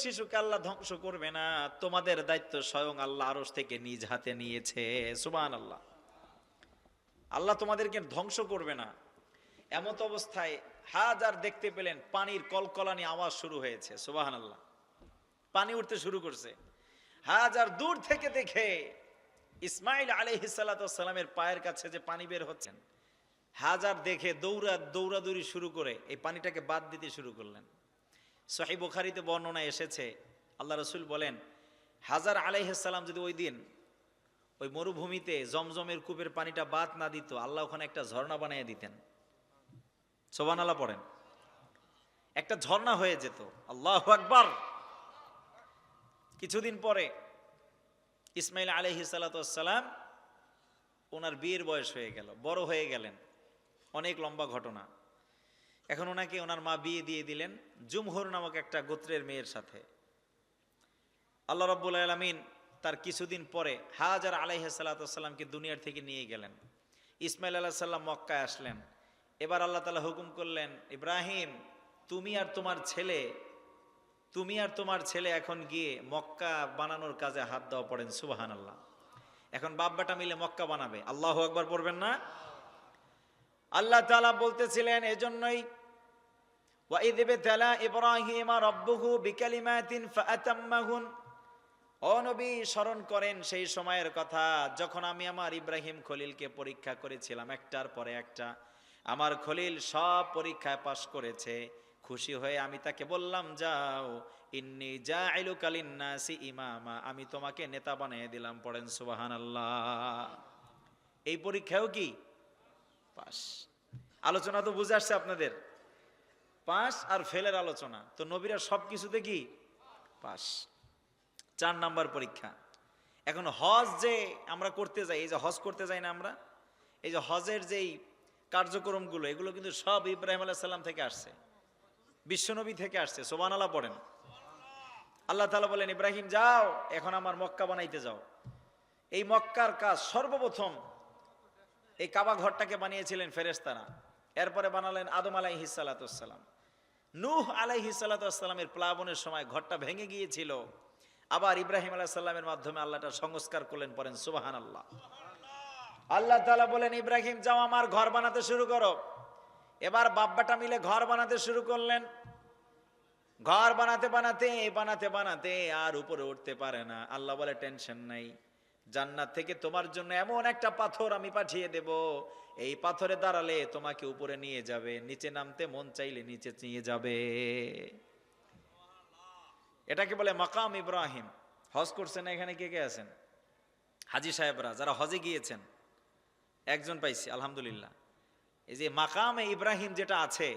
শিশুকে আল্লাহ ধ্বংস করবে না, তোমাদের দায়িত্ব স্বয়ং আল্লাহ আরশ থেকে নিজ হাতে নিয়েছে। সুবহানাল্লাহ। আল্লাহ তোমাদেরকে ধ্বংস করবে না। এমত অবস্থায় হাজার দেখতে পেলেন পানির কলকলানি আওয়াজ শুরু হয়েছে। সুবহানাল্লাহ। পানি উঠতে শুরু করছে। হাজার দূর থেকে দেখে ইসমাইল আলাইহিস সালাতু ওয়াস সালামের পায়ের কাছে যে পানি বের হচ্ছেন, হাজার দেখে দৌড়াদৌড়ি শুরু করে এই পানিটাকে বাদ দিতে শুরু করলেন। সহিহ বুখারীতে বর্ণনা এসেছে, আল্লাহ রাসূল বলেন, হাজার আলাইহিস সালাম যদি ওই দিন ওই মরুভূমিতে জমজমের কূপের পানিটা বাদ না দিত, আল্লাহ ওখানে একটা ঝর্ণা বানিয়ে দিতেন। সুবহানাল্লাহ পড়েন। একটা ঝর্ণা হয়ে যেত। আল্লাহু আকবার। কিছুদিন পরে ইসমাইল আলাইহিস সালাতু ওয়াস সালাম, ওনার বিয়ের বয়স হয়ে গেল, বড় হয়ে গেলেন, অনেক লম্বা ঘটনা। এখন ওনাকে ওনার মা বিয়ে দিয়ে দিলেন জুমহুর নামক একটা গোত্রের মেয়ের সাথে। আল্লাহ রাব্বুল আলামিন তার কিছুদিন পরে হাজার আলাইহিস সালাতু ওয়াস সালামকে দুনিয়ার থেকে নিয়ে গেলেন। ইসমাইল আলাইহিস সালাম মক্কায় আসলেন। এবার আল্লাহ তাআলা হুকুম করলেন, ইব্রাহিম তুমি আর তোমার ছেলে এখন গিয়ে মক্কা বানানোর কাজে হাত দাও। পড়েন সুবহানাল্লাহ। এখন বাপ বেটা মিলে মক্কা বানাবে। আল্লাহু আকবার পড়বেন না? আল্লাহ তাআলা বলতেছিলেন, এজন্যই ওয়াইদ ইবতালা ইব্রাহিম রাব্বুহু বিকালিমাতিন ফাআতাম্মাহুন। ও নবী, স্মরণ করেন সেই সময়ের কথা যখন আমি আমার ইব্রাহিম খলিলকে পরীক্ষা করেছিলাম একটার পরে একটা। আমার খলিল সব পরীক্ষায় পাশ করেছে। খুশি হয়ে আমি তাকে বললাম, যাও, ইন্নী জাইলুকা লিন্নাসি ইমামা, আমি তোমাকে নেতা বানিয়ে দিলাম। পড়েন সুবহানাল্লাহ। এই পরীক্ষাও কি পাস? আলোচনা তো বুঝে আসছে আপনাদের? পাস আর ফেলের আলোচনা। তো নবীরা সব কিছুতে কি পাস। 4 নাম্বার পরীক্ষা। এখন হজ যে আমরা করতে যাই, এই যে হজ করতে যাই না আমরা, এই যে হজের যেই কার্যক্রমগুলো, এগুলো কিন্তু সব ইব্রাহিম আলাইহিস সালাম থেকে আসছে, বিশ্বনবী থেকে আসছে। সুবহানাল্লাহ পড়েন। আল্লাহ তাআলা বলেন, ইব্রাহিম যাও, এখন আমার মক্কা বানাইতে যাও। এই মক্কার কাজ সর্বপ্রথম এই কাবা ঘরটাকে বানিয়েছিলেন ফেরেশতারা। এরপরে বানালেন আদম আলাইহিস সালাতু ওয়াস সালাম। নূহ আলাইহিস সালাতু ওয়াস সালামের প্লাবনের সময় ঘরটা ভেঙে গিয়েছিল। আবার ইব্রাহিম আলাইহিস সালামের মাধ্যমে আল্লাহ এটা সংস্কার করলেন। পড়েন সুবহানাল্লাহ। আল্লাহ তাআলা বলেন, ইব্রাহিম যাও, আমার ঘর বানাতে শুরু করো। এবার বাপ বেটা মিলে ঘর বানাতে শুরু করলেন। ঘর বানাতে আর উপরে উঠতে পারে না। আল্লাহ বলে, টেনশন নাই, জান্নাত থেকে তোমার জন্য এমন একটা পাথর আমি পাঠিয়ে দেব, এই পাথরে দাঁড়ালে তোমাকে উপরে নিয়ে যাবে, নিচে নামতে মন চাইলে নিচে নিয়ে যাবে। এটাকে বলে মাকাম ইব্রাহিম। হজ করছেন এখানে কে কে আছেন? হাজী সাহেবরা যারা হজে গিয়েছেন, একজন পাইছি আলহামদুলিল্লাহ। এই যে মাকামে ইব্রাহিম যেটা আছে,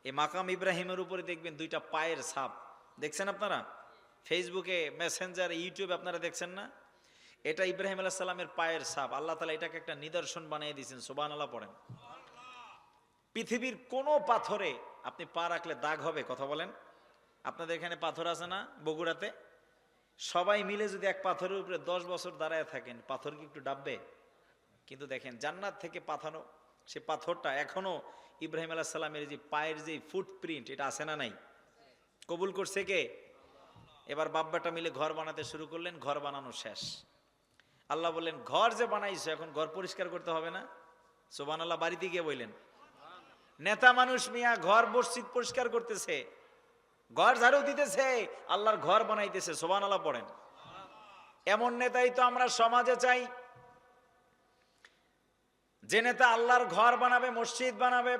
এই মাকাম ইব্রাহিমের উপরে দেখবেন 2টা পায়ের ছাপ। দেখছেন আপনারা? ফেসবুকে, মেসেঞ্জারে, ইউটিউবে আপনারা দেখছেন না? এটা ইব্রাহিম আলাইহিস সালামের পায়ের ছাপ। আল্লাহ তাআলা এটাকে একটা নিদর্শন বানিয়ে দিয়েছেন। সুবহানাল্লাহ পড়েন। পৃথিবীর কোন পাথরে আপনি পা রাখলে দাগ হবে? কথা বলেন। আপনাদের এখানে পাথর আছে না বগুড়াতে? সবাই মিলে যদি এক পাথরের উপরে 10 বছর দাঁড়ায় থাকেন, পাথর কি একটু ডাববে? কিন্তু দেখেন জান্নাত থেকে পাঠানো সে পাথরটা এখনো ইব্রাহিম আলাইহিস সালামের যে পায়ের যে ফুটপ্রিন্ট, এটা আছে না নাই? কবুল করছে কে? এবার বাপ বেটা মিলে ঘর বানাতে শুরু করলেন। ঘর বানানো শেষ। আল্লাহ বললেন, ঘর যে বানাইছো এখন ঘর পরিষ্কার করতে হবে না? সুবহানাল্লাহ। বাড়িতে গিয়ে বললেন, নেতা মানুষ মিয়া ঘর মসজিদ পরিষ্কার করতেছে, ঘর ঝাড়ু দিতেছে, আল্লাহর ঘর বানাইতেছে। সুবহানাল্লাহ পড়েন। এমন নেতাই তো আমরা সমাজে চাই, যে নেতা আল্লাহর ঘর বানাবে, মসজিদ বানাবে,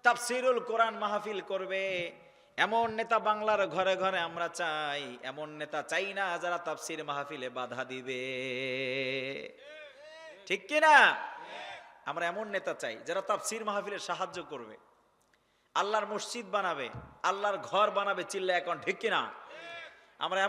তাফসীরুল কোরআন মাহফিল করবে। এমন নেতা বাংলার ঘরে ঘরে আমরা চাই। এমন নেতা চাই না যারা তাফসীর মাহফিলে বাধা দিবে। ঠিক কি না? আমরা এমন নেতা চাই যারা তাফসীর মাহফিলে সাহায্য করবে, আল্লাহর মসজিদ বানাবে, আল্লাহর ঘর বানাবে। চিল্লা এখন ঠিক কি না? আমরা